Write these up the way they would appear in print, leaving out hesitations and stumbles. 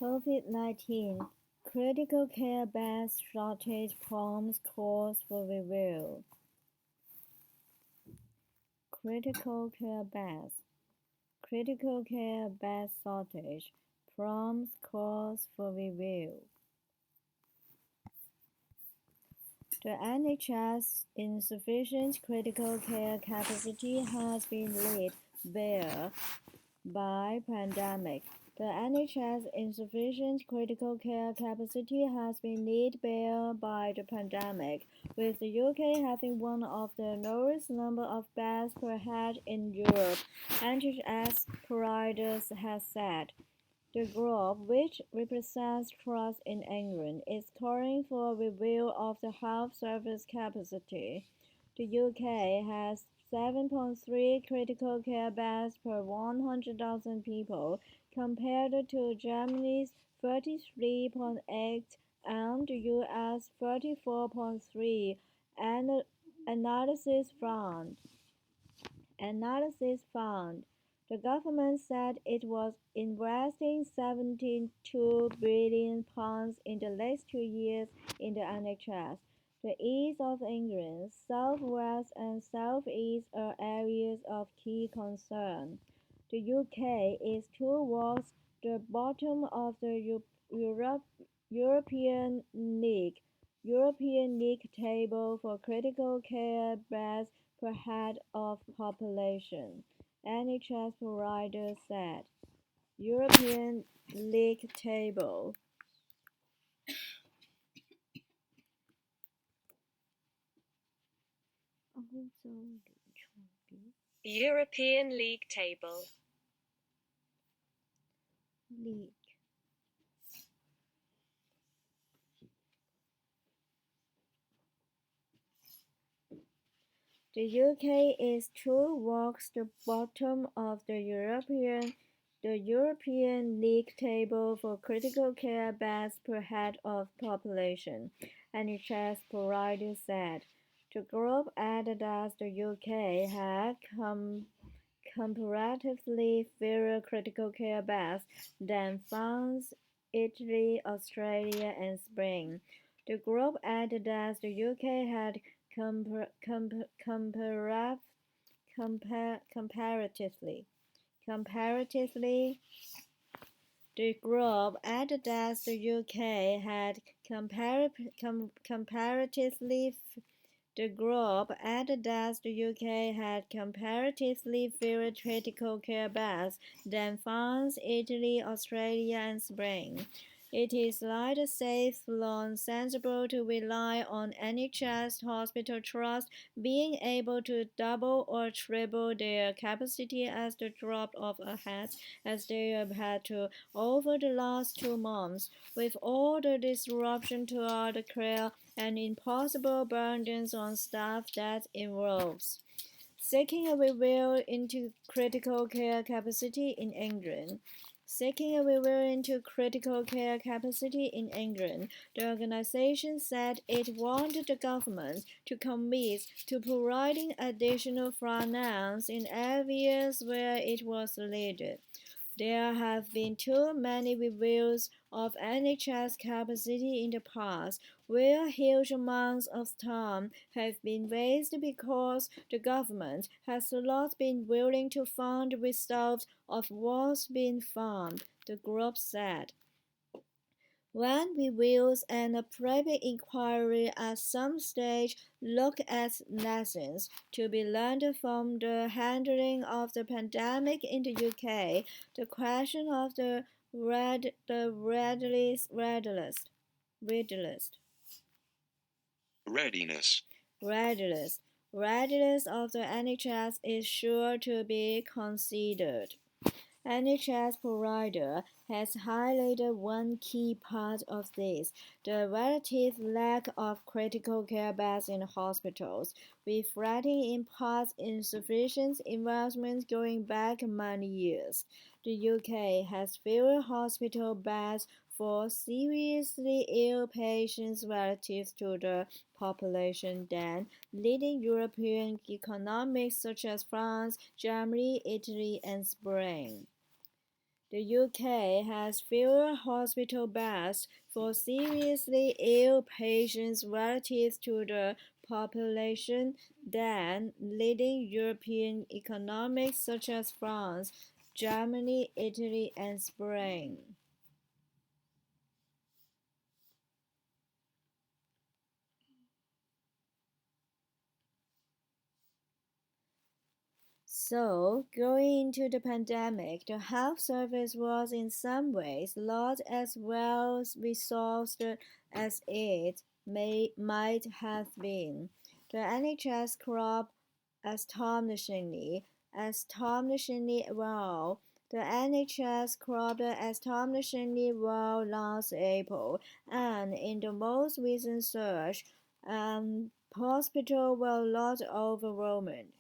COVID-19 critical care bed shortage prompts calls for review. Critical care bed shortage prompts calls for review. The NHS insufficient critical care capacity has been laid bare by pandemic. The NHS insufficient critical care capacity has been laid bare by the pandemic, with the UK having one of the lowest number of beds per head in Europe, NHS providers have said. The group, which represents trust in England, is calling for a review of the health service capacity. The UK has 7.3 critical care beds per 100,000 people, compared to Germany's 33.8 and the US 34.3. Analysis found. The government said it was investing £72 billion in the last 2 years in the NHS. The East of England, South West and South East are areas of key concern. The UK is towards the bottom of the European League table for critical care beds per head of population, NHS provider said. European League table. European League table. League. The UK is towards the bottom of the European League table for critical care beds per head of population, NHS provider said. The group added that the UK had comparatively fewer critical care beds than France, Italy, Australia, and Spain. The group added that the UK had comparatively. The group added that the UK had comparatively fewer critical care beds than France, Italy, Australia, and Spain. It is neither safe nor sensible to rely on NHS hospital trusts being able to double or triple their capacity as the drop of a hat as they have had to over the last 2 months, with all the disruption to the care and impossible burdens on staff that involves. Seeking a review into critical care capacity in England. The organization said it wanted the government to commit to providing additional finance in areas where it was needed. There have been too many reviews of NHS capacity in the past, where huge amounts of time have been wasted because the government has not been willing to fund the results of what's been found, the group said. When reviews and a private inquiry at some stage look at lessons to be learned from the handling of the pandemic in the UK, the question of the readiness of the NHS is sure to be considered. NHS provider has highlighted one key part of this, the relative lack of critical care beds in hospitals, reflecting in part insufficient investment going back many years. The UK has fewer hospital beds for seriously ill patients relative to the population than leading European economies such as France, Germany, Italy, and Spain. The UK has fewer hospital beds for seriously ill patients relative to the population than leading European economies such as France, Germany, Italy, and Spain. So, going into the pandemic, the health service was in some ways not as well resourced as it might have been. The NHS cropped astonishingly well. The NHS cropped astonishingly well last April, and in the most recent surge, hospitals were not overwhelmed,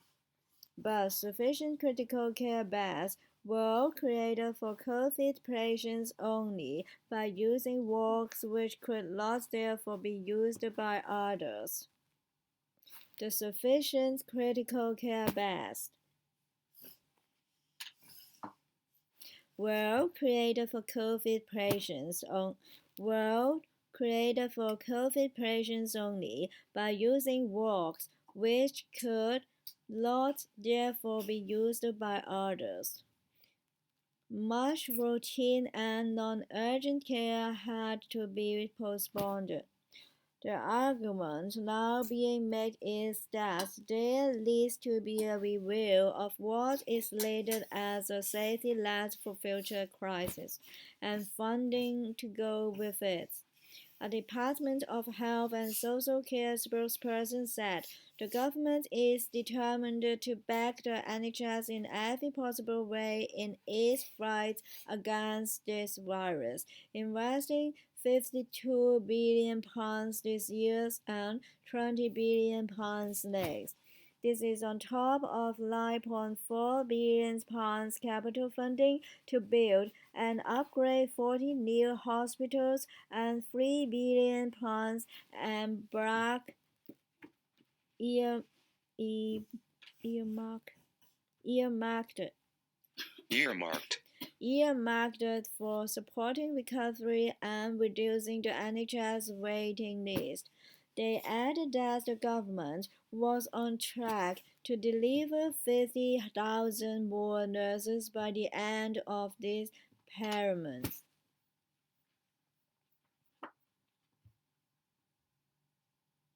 but sufficient critical care beds were created for COVID patients only by using wards which could not therefore be used by others. The sufficient critical care beds were created for COVID patients only by using wards which could not therefore be used by others. Much routine and non-urgent care had to be postponed. The argument now being made is that there needs to be a review of what is labeled as a safety net for future crises, and funding to go with it. A Department of Health and Social Care spokesperson said the government is determined to back the NHS in every possible way in its fight against this virus, investing £52 billion this year and £20 billion next. This is on top of £9.4 billion capital funding to build and upgrade 40 new hospitals and £3 billion and earmarked for supporting recovery and reducing the NHS waiting list. They added that the government was on track to deliver 50,000 more nurses by the end of this parliament.